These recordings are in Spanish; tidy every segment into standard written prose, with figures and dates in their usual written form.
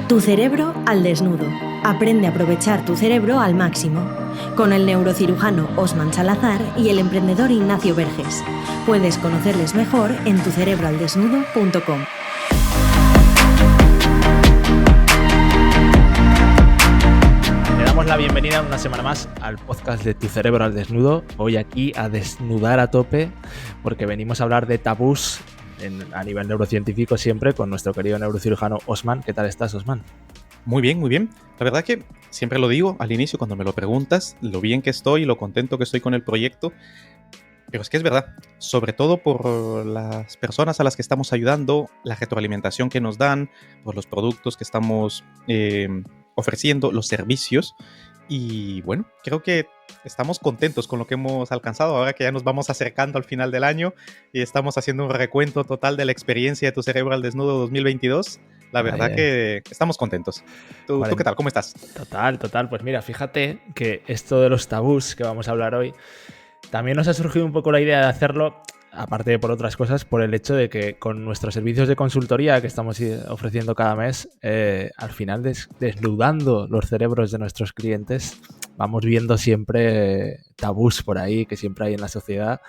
Tu cerebro al desnudo. Aprende a aprovechar tu cerebro al máximo. Con el neurocirujano Osman Salazar y el emprendedor Ignacio Verges. Puedes conocerles mejor en tucerebroaldesnudo.com. Le damos la bienvenida una semana más al podcast de Tu Cerebro al Desnudo. Hoy aquí a desnudar a tope porque venimos a hablar de tabús a nivel neurocientífico siempre con nuestro querido neurocirujano Osman. ¿Qué tal estás, Osman? Muy bien, muy bien. La verdad que siempre lo digo al inicio cuando me lo preguntas, lo bien que estoy, lo contento que estoy con el proyecto. Pero es que es verdad, sobre todo por las personas a las que estamos ayudando, la retroalimentación que nos dan, por los productos que estamos ofreciendo, los servicios. Y bueno, creo que estamos contentos con lo que hemos alcanzado ahora que ya nos vamos acercando al final del año y estamos haciendo un recuento total de la experiencia de Tu Cerebro al Desnudo 2022. La verdad que estamos contentos. ¿Tú qué tal? ¿Cómo estás? Total. Pues mira, fíjate que esto de los tabús que vamos a hablar hoy, también nos ha surgido un poco la idea de hacerlo, aparte de por otras cosas, por el hecho de que con nuestros servicios de consultoría que estamos ofreciendo cada mes, al final desnudando los cerebros de nuestros clientes, vamos viendo siempre tabús por ahí, que siempre hay en la sociedad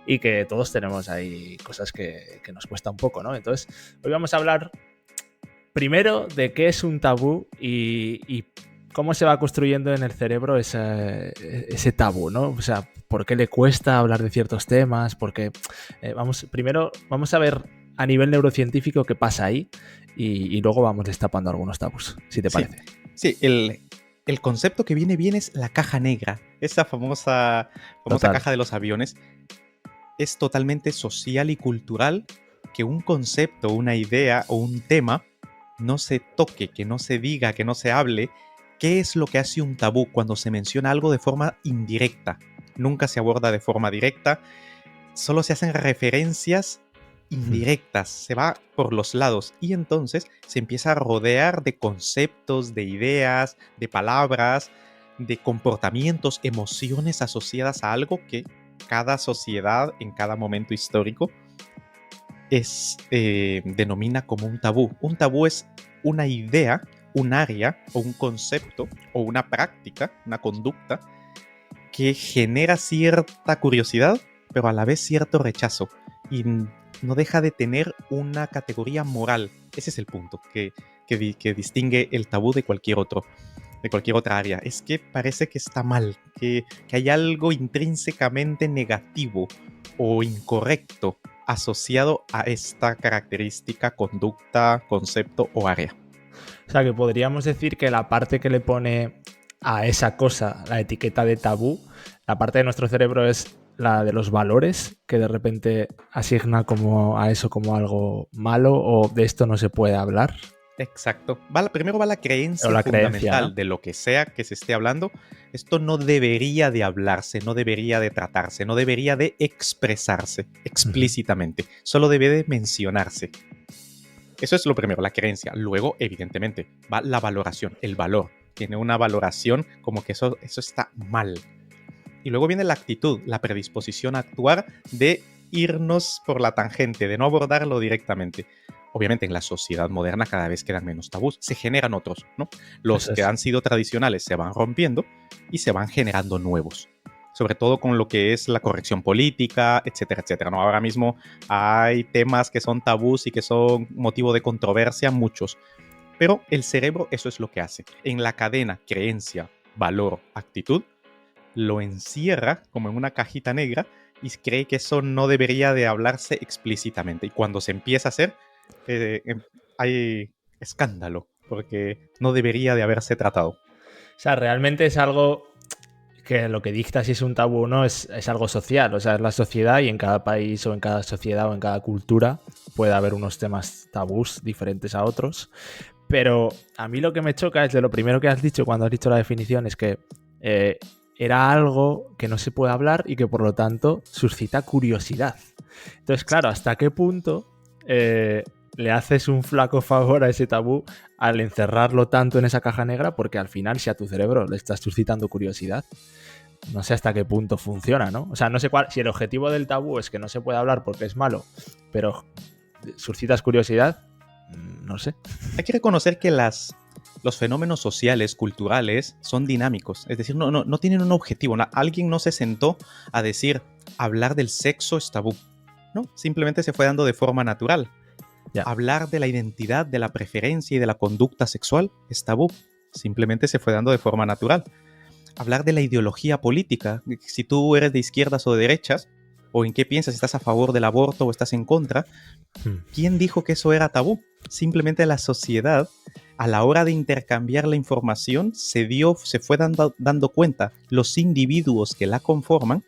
y que todos tenemos ahí cosas que nos cuesta un poco, ¿no? Entonces, hoy vamos a hablar primero de qué es un tabú y cómo se va construyendo en el cerebro ese tabú, ¿no? O sea, ¿por qué le cuesta hablar de ciertos temas? Porque primero vamos a ver a nivel neurocientífico qué pasa ahí y luego vamos destapando algunos tabús, si te parece. Sí, el concepto que viene bien es la caja negra, esa famosa caja de los aviones. Es totalmente social y cultural que un concepto, una idea o un tema no se toque, que no se diga, que no se hable. ¿Qué es lo que hace un tabú cuando se menciona algo de forma indirecta? Nunca se aborda de forma directa, solo se hacen referencias indirectas, se va por los lados y entonces se empieza a rodear de conceptos, de ideas, de palabras, de comportamientos, emociones asociadas a algo que cada sociedad en cada momento histórico denomina como un tabú. Un tabú es una idea, un área o un concepto o una práctica, una conducta que genera cierta curiosidad, pero a la vez cierto rechazo y no deja de tener una categoría moral. Ese es el punto que distingue el tabú de cualquier otra área. Es que parece que está mal, que hay algo intrínsecamente negativo o incorrecto asociado a esta característica, conducta, concepto o área. O sea, que podríamos decir que la parte que le pone a esa cosa la etiqueta de tabú, la parte de nuestro cerebro es la de los valores, que de repente asigna como a eso como algo malo o de esto no se puede hablar. Exacto. Primero va la creencia fundamental, creencia, ¿no? De lo que sea que se esté hablando. Esto no debería de hablarse, no debería de tratarse, no debería de expresarse explícitamente. Solo debe de mencionarse. Eso es lo primero, la creencia. Luego, evidentemente, va la valoración, el valor. Tiene una valoración como que eso está mal. Y luego viene la actitud, la predisposición a actuar de irnos por la tangente, de no abordarlo directamente. Obviamente en la sociedad moderna cada vez quedan menos tabús, se generan otros, ¿no? Los que han sido tradicionales se van rompiendo y se van generando nuevos. Sobre todo con lo que es la corrección política, etcétera, etcétera, ¿no? Ahora mismo hay temas que son tabús y que son motivo de controversia, muchos. Pero el cerebro eso es lo que hace. En la cadena creencia, valor, actitud, lo encierra como en una cajita negra y cree que eso no debería de hablarse explícitamente. Y cuando se empieza a hacer, hay escándalo, porque no debería de haberse tratado. O sea, realmente es algo que lo que dicta si es un tabú o no es algo social, o sea, es la sociedad y en cada país o en cada sociedad o en cada cultura puede haber unos temas tabús diferentes a otros, pero a mí lo que me choca es de lo primero que has dicho cuando has dicho la definición es que era algo que no se puede hablar y que por lo tanto suscita curiosidad. Entonces, claro, ¿hasta qué punto le haces un flaco favor a ese tabú al encerrarlo tanto en esa caja negra? Porque al final, si a tu cerebro le estás suscitando curiosidad, no sé hasta qué punto funciona, ¿no? O sea, no sé si el objetivo del tabú es que no se puede hablar porque es malo, pero suscitas curiosidad, no sé. Hay que reconocer que los fenómenos sociales, culturales, son dinámicos. Es decir, no tienen un objetivo. Alguien no se sentó a decir, hablar del sexo es tabú. No, simplemente se fue dando de forma natural. Ya. Hablar de la identidad, de la preferencia y de la conducta sexual es tabú. Simplemente se fue dando de forma natural. Hablar de la ideología política, si tú eres de izquierdas o de derechas, o en qué piensas, si estás a favor del aborto o estás en contra, ¿quién dijo que eso era tabú? Simplemente la sociedad, a la hora de intercambiar la información, se fue dando cuenta, los individuos que la conforman,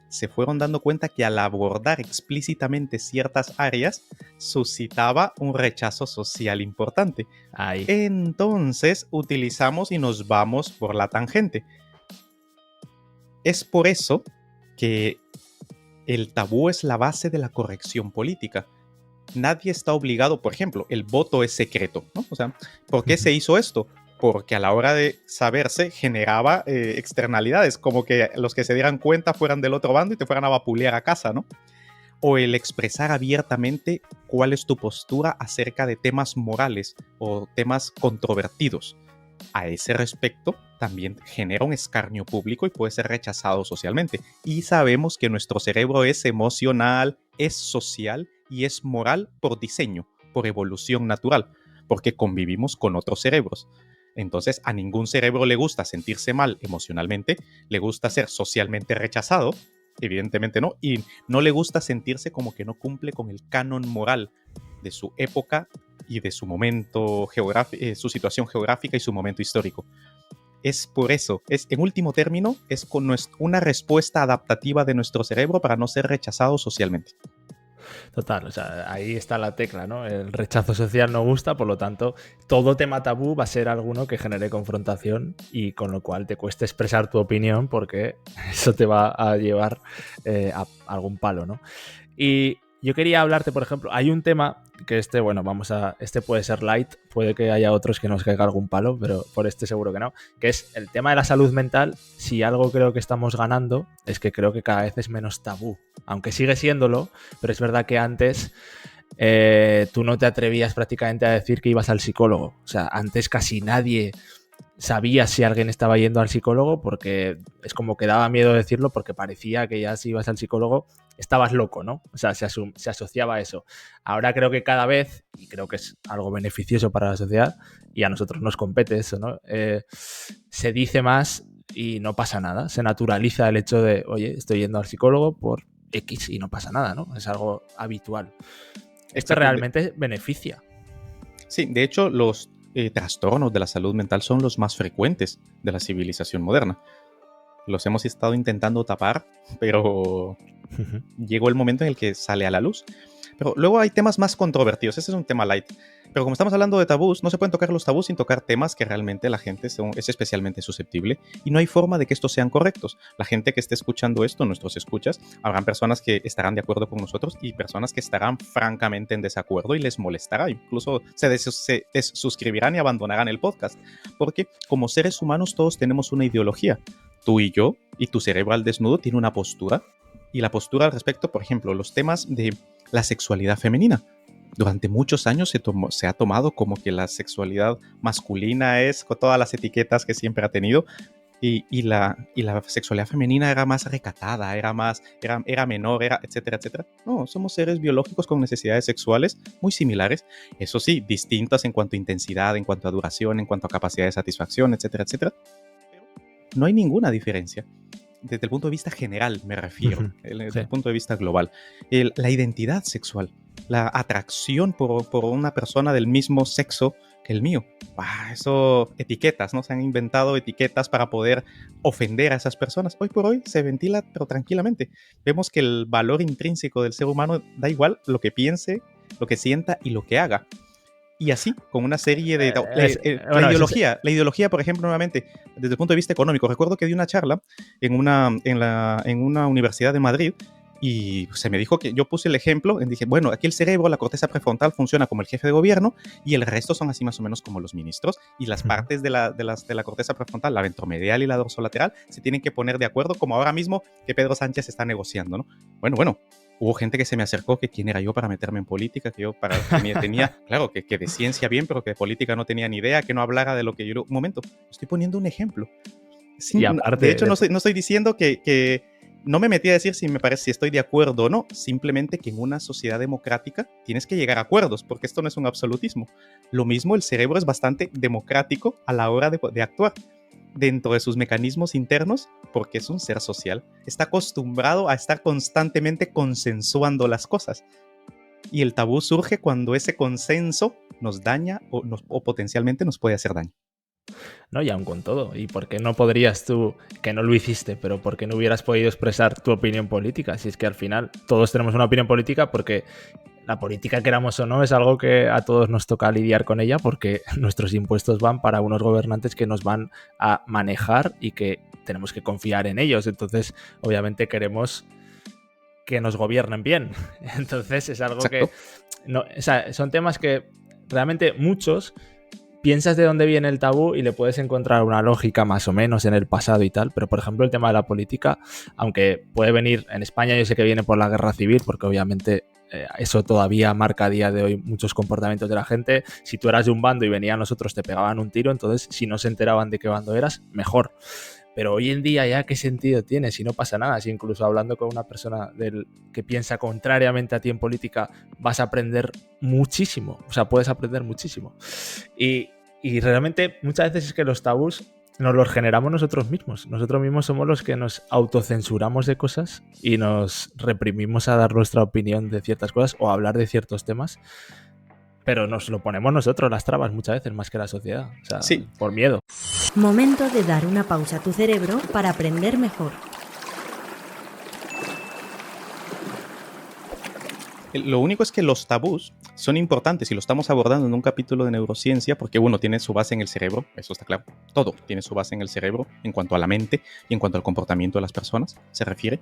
se fueron dando cuenta que al abordar explícitamente ciertas áreas, suscitaba un rechazo social importante. Ahí. Entonces utilizamos y nos vamos por la tangente. Es por eso que el tabú es la base de la corrección política. Nadie está obligado, por ejemplo, el voto es secreto, ¿no? O sea, ¿por qué se hizo esto? Porque a la hora de saberse generaba externalidades, como que los que se dieran cuenta fueran del otro bando y te fueran a vapulear a casa, ¿no? O el expresar abiertamente cuál es tu postura acerca de temas morales o temas controvertidos. A ese respecto, también genera un escarnio público y puede ser rechazado socialmente. Y sabemos que nuestro cerebro es emocional, es social y es moral por diseño, por evolución natural, porque convivimos con otros cerebros. Entonces, a ningún cerebro le gusta sentirse mal emocionalmente, le gusta ser socialmente rechazado, evidentemente no, y no le gusta sentirse como que no cumple con el canon moral de su época y de su momento geográfico, su situación geográfica y su momento histórico. Es por eso, en último término, es con una respuesta adaptativa de nuestro cerebro para no ser rechazado socialmente. Total, o sea, ahí está la tecla, ¿no? El rechazo social no gusta, por lo tanto, todo tema tabú va a ser alguno que genere confrontación y con lo cual te cueste expresar tu opinión porque eso te va a llevar a algún palo, ¿no? Y yo quería hablarte, por ejemplo, hay un tema que este puede ser light, puede que haya otros que nos caiga algún palo, pero por este seguro que no, que es el tema de la salud mental. Si algo creo que estamos ganando es que creo que cada vez es menos tabú, aunque sigue siéndolo, pero es verdad que antes tú no te atrevías prácticamente a decir que ibas al psicólogo. O sea, antes casi nadie sabía si alguien estaba yendo al psicólogo porque es como que daba miedo decirlo porque parecía que ya si ibas al psicólogo estabas loco, ¿no? O sea, se asociaba a eso. Ahora creo que cada vez, y creo que es algo beneficioso para la sociedad, y a nosotros nos compete eso, ¿no? Se dice más y no pasa nada. Se naturaliza el hecho de, oye, estoy yendo al psicólogo por X y no pasa nada, ¿no? Es algo habitual. Esto realmente beneficia. Sí, de hecho, los trastornos de la salud mental son los más frecuentes de la civilización moderna. Los hemos estado intentando tapar, pero llegó el momento en el que sale a la luz. Pero luego hay temas más controvertidos. Ese es un tema light. Pero como estamos hablando de tabús, no se pueden tocar los tabús sin tocar temas que realmente la gente es especialmente susceptible y no hay forma de que estos sean correctos. La gente que esté escuchando esto, nuestros escuchas, habrán personas que estarán de acuerdo con nosotros y personas que estarán francamente en desacuerdo y les molestará. Incluso se desuscribirán y abandonarán el podcast. Porque como seres humanos todos tenemos una ideología. Tú y yo, y tu cerebro al desnudo tiene una postura. Y la postura al respecto, por ejemplo, los temas de la sexualidad femenina. Durante muchos años se ha tomado como que la sexualidad masculina es con todas las etiquetas que siempre ha tenido y la sexualidad femenina era más recatada, era menor, etcétera, etcétera. No, somos seres biológicos con necesidades sexuales muy similares, eso sí, distintas en cuanto a intensidad, en cuanto a duración, en cuanto a capacidad de satisfacción, etcétera, etcétera. Pero no hay ninguna diferencia. Desde el punto de vista general me refiero, desde el punto de vista global. La identidad sexual, la atracción por una persona del mismo sexo que el mío. Eso, etiquetas, ¿no? Se han inventado etiquetas para poder ofender a esas personas. Hoy por hoy se ventila, pero tranquilamente. Vemos que el valor intrínseco del ser humano da igual lo que piense, lo que sienta y lo que haga. Y así, con una serie de... La ideología, por ejemplo, nuevamente, desde el punto de vista económico. Recuerdo que di una charla en una universidad de Madrid y se me dijo que yo puse el ejemplo, dije, bueno, aquí el cerebro, la corteza prefrontal funciona como el jefe de gobierno y el resto son así más o menos como los ministros y las partes de la corteza prefrontal, la ventromedial y la dorsolateral, se tienen que poner de acuerdo como ahora mismo que Pedro Sánchez está negociando, ¿no? Bueno, Hubo gente que se me acercó que quién era yo para meterme en política, que yo tenía claro, que de ciencia bien, pero que de política no tenía ni idea, que no hablara de lo que yo... Un momento, estoy poniendo un ejemplo. Sí, Y aparte, de hecho, no estoy diciendo que no me metí a decir si estoy de acuerdo o no, simplemente que en una sociedad democrática tienes que llegar a acuerdos, porque esto no es un absolutismo. Lo mismo, el cerebro es bastante democrático a la hora de actuar dentro de sus mecanismos internos, porque es un ser social. Está acostumbrado a estar constantemente consensuando las cosas. Y el tabú surge cuando ese consenso nos daña o potencialmente nos puede hacer daño. No, y aún con todo. ¿Y por qué no podrías tú, que no lo hiciste, pero por qué no hubieras podido expresar tu opinión política? Si es que al final todos tenemos una opinión política, porque la política, queramos o no, es algo que a todos nos toca lidiar con ella, porque nuestros impuestos van para unos gobernantes que nos van a manejar y que tenemos que confiar en ellos. Entonces, obviamente queremos que nos gobiernen bien. Entonces es algo Exacto. que... No, o sea, son temas que realmente muchos piensas de dónde viene el tabú y le puedes encontrar una lógica más o menos en el pasado y tal, pero por ejemplo el tema de la política, aunque puede venir en España, yo sé que viene por la guerra civil, porque obviamente eso todavía marca a día de hoy muchos comportamientos de la gente. Si tú eras de un bando y venían los otros te pegaban un tiro, entonces si no se enteraban de qué bando eras, mejor. Pero hoy en día ya qué sentido tiene si no pasa nada, si incluso hablando con una persona que piensa contrariamente a ti en política vas a aprender muchísimo, o sea, puedes aprender muchísimo. Y realmente muchas veces es que los tabús nos los generamos nosotros mismos somos los que nos autocensuramos de cosas y nos reprimimos a dar nuestra opinión de ciertas cosas o a hablar de ciertos temas, pero nos lo ponemos nosotros las trabas muchas veces más que la sociedad, o sea, Sí. por miedo. Momento de dar una pausa a tu cerebro para aprender mejor. Lo único es que los tabús son importantes y lo estamos abordando en un capítulo de neurociencia porque uno tiene su base en el cerebro, eso está claro, todo tiene su base en el cerebro en cuanto a la mente y en cuanto al comportamiento de las personas se refiere,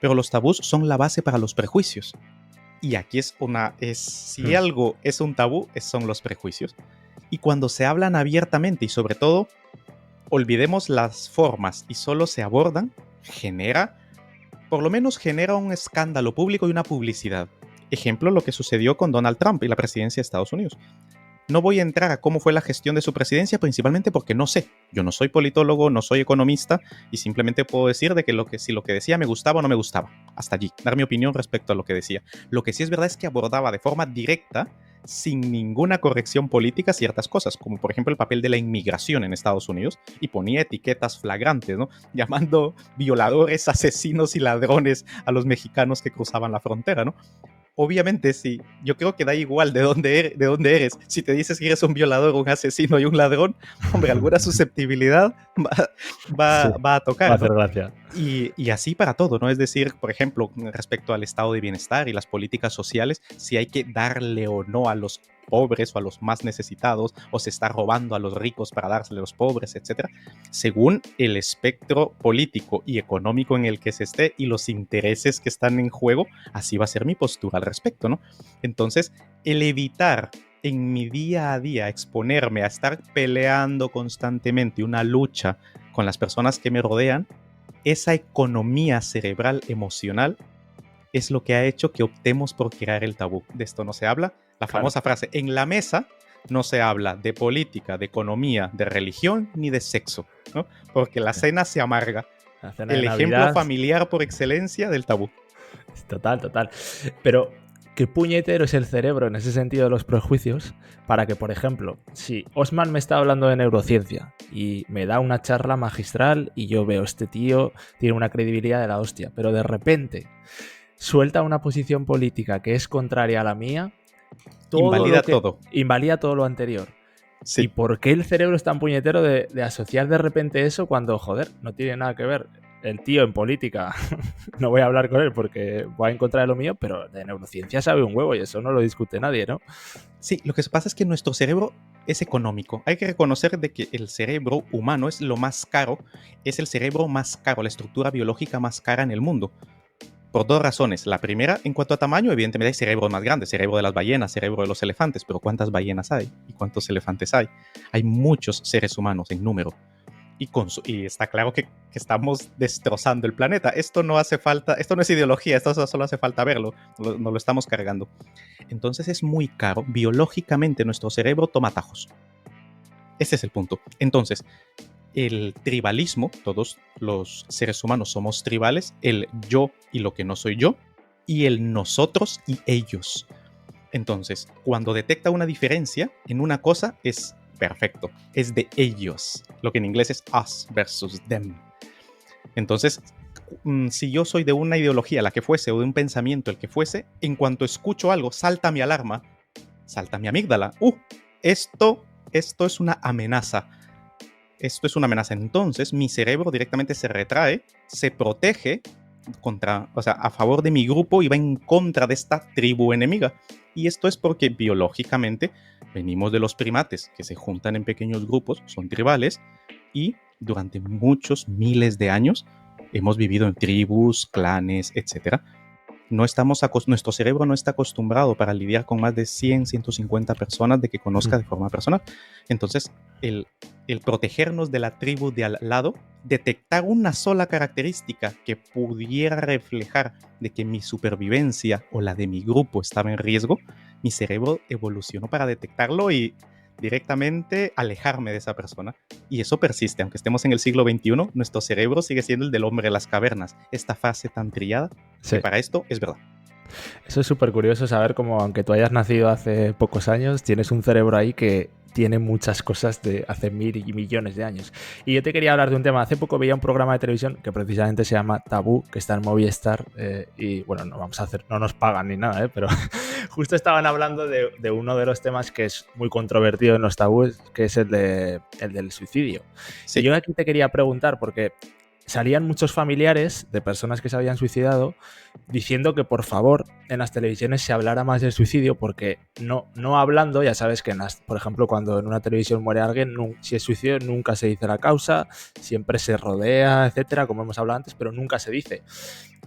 pero los tabús son la base para los prejuicios. Y aquí si algo es un tabú, son los prejuicios. Y cuando se hablan abiertamente y sobre todo, olvidemos las formas y solo se abordan, por lo menos genera un escándalo público y una publicidad. Ejemplo, lo que sucedió con Donald Trump y la presidencia de Estados Unidos. No voy a entrar a cómo fue la gestión de su presidencia, principalmente porque no sé. Yo no soy politólogo, no soy economista y simplemente puedo decir de que si lo que decía me gustaba o no me gustaba. Hasta allí, dar mi opinión respecto a lo que decía. Lo que sí es verdad es que abordaba de forma directa, sin ninguna corrección política, ciertas cosas, como por ejemplo el papel de la inmigración en Estados Unidos, y ponía etiquetas flagrantes, ¿no? Llamando violadores, asesinos y ladrones a los mexicanos que cruzaban la frontera, ¿no? Obviamente sí, yo creo que da igual de dónde eres. Si te dices que eres un violador, un asesino y un ladrón, hombre, alguna susceptibilidad va a tocar. Va a hacer ¿no? gracia. Y así para todo, ¿no? Es decir, por ejemplo, respecto al estado de bienestar y las políticas sociales, si hay que darle o no a los pobres o a los más necesitados, o se está robando a los ricos para dárselo a los pobres, etcétera, según el espectro político y económico en el que se esté y los intereses que están en juego, así va a ser mi postura al respecto, ¿no? Entonces, el evitar en mi día a día exponerme a estar peleando constantemente una lucha con las personas que me rodean, esa economía cerebral emocional es lo que ha hecho que optemos por crear el tabú. De esto no se habla. La famosa frase, en la mesa no se habla de política, de economía, de religión, ni de sexo, ¿no? Porque la cena se amarga. La cena El de ejemplo Navidad, familiar por excelencia del tabú. total. Pero qué puñetero es el cerebro en ese sentido de los prejuicios para que, por ejemplo, si Osman me está hablando de neurociencia y me da una charla magistral y yo veo este tío tiene una credibilidad de la hostia, pero de repente suelta una posición política que es contraria a la mía, invalida todo lo anterior. Sí. ¿Y por qué el cerebro es tan puñetero de asociar de repente eso cuando, joder, no tiene nada que ver? El tío en política, no voy a hablar con él porque va en contra de lo mío, pero de neurociencia sabe un huevo y eso no lo discute nadie, ¿no? Sí, lo que pasa es que nuestro cerebro es económico. Hay que reconocer de que el cerebro humano es lo más caro, es el cerebro más caro, la estructura biológica más cara en el mundo. Por dos razones. La primera, en cuanto a tamaño, evidentemente hay cerebros más grandes, cerebro de las ballenas, cerebro de los elefantes, pero ¿cuántas ballenas hay? ¿Y cuántos elefantes hay? Hay muchos seres humanos en número. y está claro que estamos destrozando el planeta. Esto no hace falta, esto no es ideología, esto solo hace falta verlo, nos lo estamos cargando. Entonces es muy caro, biológicamente nuestro cerebro toma atajos. Ese es el punto. Entonces, el tribalismo, todos los seres humanos somos tribales, el yo y lo que no soy yo, y el nosotros y ellos. Entonces, cuando detecta una diferencia en una cosa, es perfecto, es de ellos, lo que en inglés es us versus them. Entonces, si yo soy de una ideología, la que fuese, o de un pensamiento, el que fuese, en cuanto escucho algo, salta mi alarma, salta mi amígdala. Esto es una amenaza. Esto es una amenaza. Entonces, mi cerebro directamente se retrae, se protege a favor de mi grupo y va en contra de esta tribu enemiga. Y esto es porque biológicamente venimos de los primates que se juntan en pequeños grupos, son tribales, y durante muchos miles de años hemos vivido en tribus, clanes, etc. Nuestro cerebro no está acostumbrado para lidiar con más de 100, 150 personas de que conozca de forma personal. Entonces, el protegernos de la tribu de al lado, detectar una sola característica que pudiera reflejar de que mi supervivencia o la de mi grupo estaba en riesgo, mi cerebro evolucionó para detectarlo y directamente alejarme de esa persona. Y eso persiste, aunque estemos en el siglo XXI, nuestro cerebro sigue siendo el del hombre de las cavernas. Esta frase tan trillada, Sí. que para esto es verdad. Eso es súper curioso saber cómo, aunque tú hayas nacido hace pocos años, tienes un cerebro ahí que tiene muchas cosas de hace mil y millones de años. Y yo te quería hablar de un tema. Hace poco veía un programa de televisión que precisamente se llama Tabú, que está en Movistar, y bueno, no nos pagan ni nada, pero justo estaban hablando de uno de los temas que es muy controvertido en los tabúes, que es el del suicidio. Sí. Y yo aquí te quería preguntar, porque salían muchos familiares de personas que se habían suicidado diciendo que por favor en las televisiones se hablara más del suicidio, porque no hablando, ya sabes que por ejemplo cuando en una televisión muere alguien, si es suicidio nunca se dice la causa, siempre se rodea, etcétera, como hemos hablado antes, pero nunca se dice.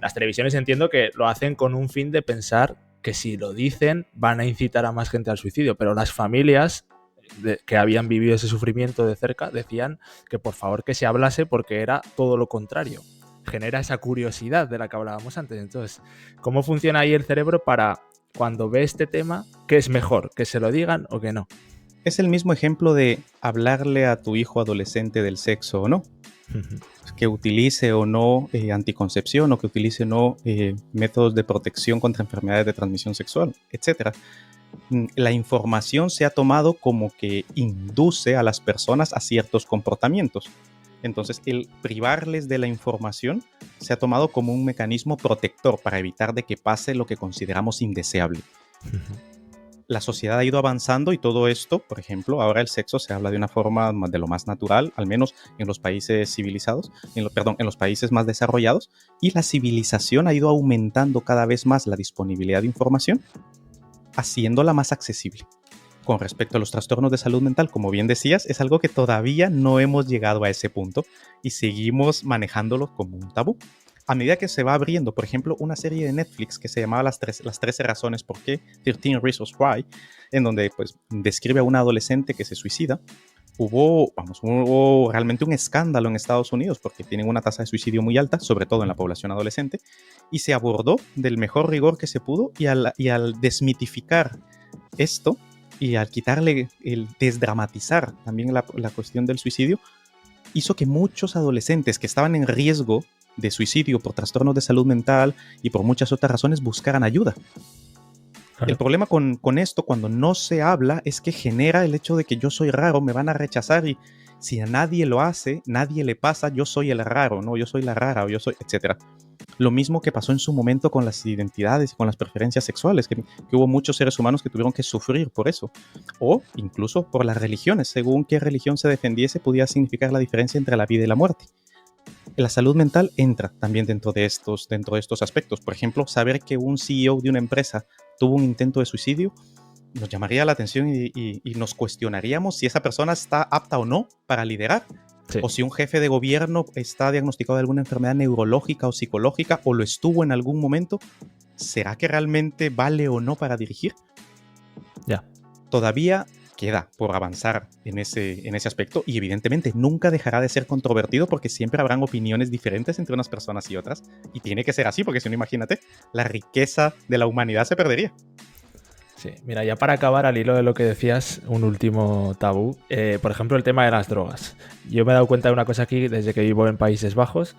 Las televisiones entiendo que lo hacen con un fin de pensar que si lo dicen van a incitar a más gente al suicidio, pero las familias que habían vivido ese sufrimiento de cerca decían que por favor que se hablase, porque era todo lo contrario. Genera esa curiosidad de la que hablábamos antes. Entonces, ¿cómo funciona ahí el cerebro para cuando ve este tema, qué es mejor, que se lo digan o que no? Es el mismo ejemplo de hablarle a tu hijo adolescente del sexo o no. Que utilice o no anticoncepción, o que utilice o no métodos de protección contra enfermedades de transmisión sexual, etc. La información se ha tomado como que induce a las personas a ciertos comportamientos. Entonces, el privarles de la información se ha tomado como un mecanismo protector para evitar de que pase lo que consideramos indeseable. La sociedad ha ido avanzando y todo esto, por ejemplo, ahora el sexo se habla de una forma de lo más natural, al menos en los países civilizados, en los países más desarrollados, y la civilización ha ido aumentando cada vez más la disponibilidad de información, haciéndola más accesible. Con respecto a los trastornos de salud mental, como bien decías, es algo que todavía no hemos llegado a ese punto y seguimos manejándolo como un tabú. A medida que se va abriendo, por ejemplo, una serie de Netflix que se llamaba Las 13 razones por qué, 13 Reasons Why, en donde pues, describe a una adolescente que se suicida, hubo realmente un escándalo en Estados Unidos porque tienen una tasa de suicidio muy alta, sobre todo en la población adolescente, y se abordó del mejor rigor que se pudo, y al desmitificar esto y al quitarle el desdramatizar también la cuestión del suicidio, hizo que muchos adolescentes que estaban en riesgo de suicidio por trastornos de salud mental y por muchas otras razones buscaran ayuda. Claro. El problema con esto, cuando no se habla, es que genera el hecho de que yo soy raro, me van a rechazar, y si a nadie lo hace, nadie le pasa, yo soy el raro, ¿no? Yo soy la rara, o yo soy, etc. Lo mismo que pasó en su momento con las identidades y con las preferencias sexuales, que hubo muchos seres humanos que tuvieron que sufrir por eso. O incluso por las religiones, según qué religión se defendiese, podía significar la diferencia entre la vida y la muerte. La salud mental entra también dentro de estos aspectos. Por ejemplo, saber que un CEO de una empresa tuvo un intento de suicidio nos llamaría la atención y nos cuestionaríamos si esa persona está apta o no para liderar. Sí. O si un jefe de gobierno está diagnosticado de alguna enfermedad neurológica o psicológica, o lo estuvo en algún momento, ¿será que realmente vale o no para dirigir? Ya. Todavía queda por avanzar en ese aspecto y evidentemente nunca dejará de ser controvertido porque siempre habrán opiniones diferentes entre unas personas y otras y tiene que ser así porque si no, imagínate, la riqueza de la humanidad se perdería. Sí, mira, ya para acabar, al hilo de lo que decías, un último tabú. Por ejemplo, el tema de las drogas. Yo me he dado cuenta de una cosa aquí desde que vivo en Países Bajos.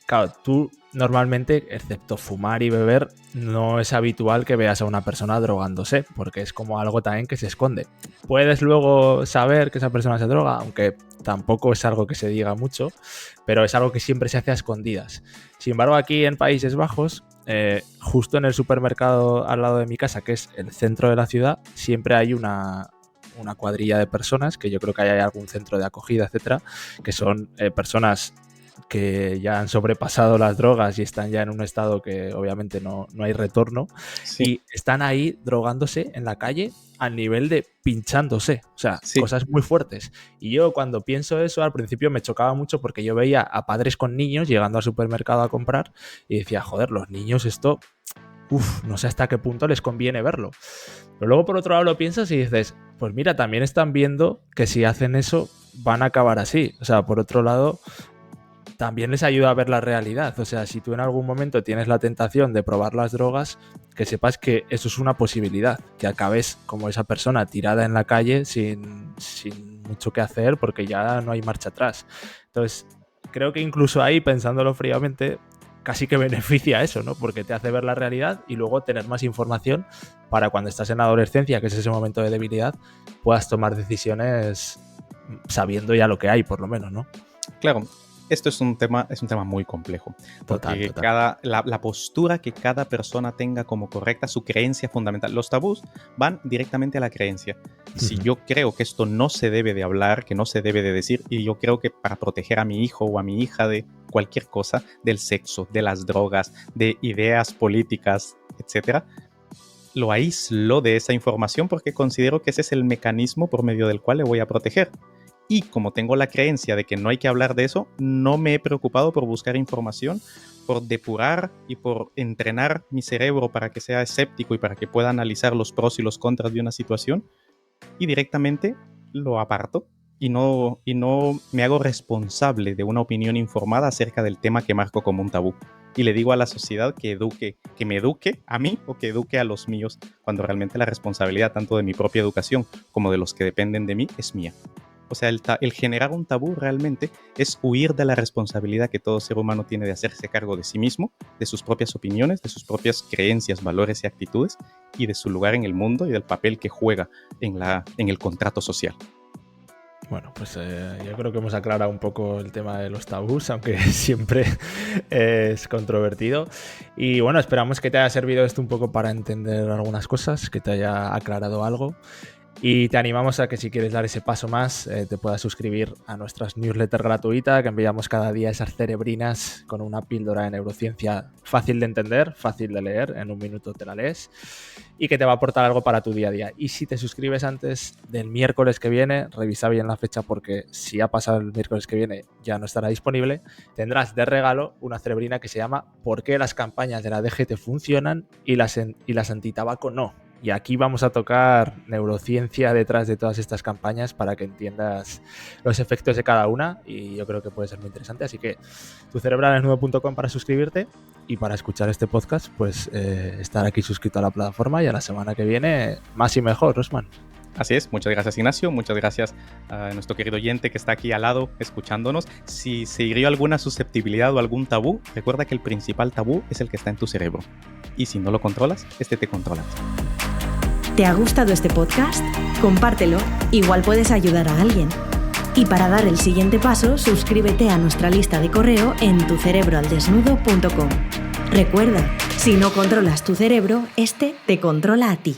Claro, tú normalmente, excepto fumar y beber, no es habitual que veas a una persona drogándose, porque es como algo también que se esconde. Puedes luego saber que esa persona se droga, aunque tampoco es algo que se diga mucho, pero es algo que siempre se hace a escondidas. Sin embargo, aquí en Países Bajos, justo en el supermercado al lado de mi casa, que es el centro de la ciudad, siempre hay una cuadrilla de personas, que yo creo que hay algún centro de acogida, etcétera, que son personas que ya han sobrepasado las drogas y están ya en un estado que obviamente no hay retorno, Sí. y están ahí drogándose en la calle al nivel de pinchándose, o sea, Sí. cosas muy fuertes. Y yo cuando pienso eso, al principio me chocaba mucho porque yo veía a padres con niños llegando al supermercado a comprar y decía, joder, los niños esto, no sé hasta qué punto les conviene verlo. Pero luego por otro lado lo piensas y dices, pues mira, también están viendo que si hacen eso van a acabar así. O sea, por otro lado, también les ayuda a ver la realidad. O sea, si tú en algún momento tienes la tentación de probar las drogas, que sepas que eso es una posibilidad, que acabes como esa persona tirada en la calle sin mucho que hacer porque ya no hay marcha atrás. Entonces, creo que incluso ahí, pensándolo fríamente, casi que beneficia eso, ¿no? Porque te hace ver la realidad y luego tener más información para cuando estás en la adolescencia, que es ese momento de debilidad, puedas tomar decisiones sabiendo ya lo que hay, por lo menos, ¿no? Claro. Esto es un tema muy complejo. Porque Total. La postura que cada persona tenga como correcta, su creencia fundamental. Los tabús van directamente a la creencia. Si yo creo que esto no se debe de hablar, que no se debe de decir, y yo creo que para proteger a mi hijo o a mi hija de cualquier cosa, del sexo, de las drogas, de ideas políticas, etcétera, lo aíslo de esa información porque considero que ese es el mecanismo por medio del cual le voy a proteger. Y como tengo la creencia de que no hay que hablar de eso, no me he preocupado por buscar información, por depurar y por entrenar mi cerebro para que sea escéptico y para que pueda analizar los pros y los contras de una situación. Y directamente lo aparto y no me hago responsable de una opinión informada acerca del tema que marco como un tabú. Y le digo a la sociedad que me eduque a mí o que eduque a los míos, cuando realmente la responsabilidad tanto de mi propia educación como de los que dependen de mí es mía. O sea, el generar un tabú realmente es huir de la responsabilidad que todo ser humano tiene de hacerse cargo de sí mismo, de sus propias opiniones, de sus propias creencias, valores y actitudes, y de su lugar en el mundo y del papel que juega en el contrato social. Bueno, pues yo creo que hemos aclarado un poco el tema de los tabús, aunque siempre es controvertido. Y bueno, esperamos que te haya servido esto un poco para entender algunas cosas, que te haya aclarado algo. Y te animamos a que si quieres dar ese paso más, te puedas suscribir a nuestras newsletter gratuita, que enviamos cada día esas cerebrinas con una píldora de neurociencia fácil de entender, fácil de leer, en un minuto te la lees, y que te va a aportar algo para tu día a día. Y si te suscribes antes del miércoles que viene, revisa bien la fecha porque si ha pasado el miércoles que viene ya no estará disponible, tendrás de regalo una cerebrina que se llama ¿Por qué las campañas de la DGT funcionan y las antitabaco no? Y aquí vamos a tocar neurociencia detrás de todas estas campañas para que entiendas los efectos de cada una y yo creo que puede ser muy interesante. Así que tucerebraldesnudo.com para suscribirte y para escuchar este podcast, pues estar aquí suscrito a la plataforma y a la semana que viene más y mejor, Osman. Así es, muchas gracias Ignacio, muchas gracias a nuestro querido oyente que está aquí al lado escuchándonos. Si se hirió alguna susceptibilidad o algún tabú, recuerda que el principal tabú es el que está en tu cerebro. Y si no lo controlas, este te controla. ¿Te ha gustado este podcast? Compártelo, igual puedes ayudar a alguien. Y para dar el siguiente paso, suscríbete a nuestra lista de correo en tucerebroaldesnudo.com. Recuerda, si no controlas tu cerebro, este te controla a ti.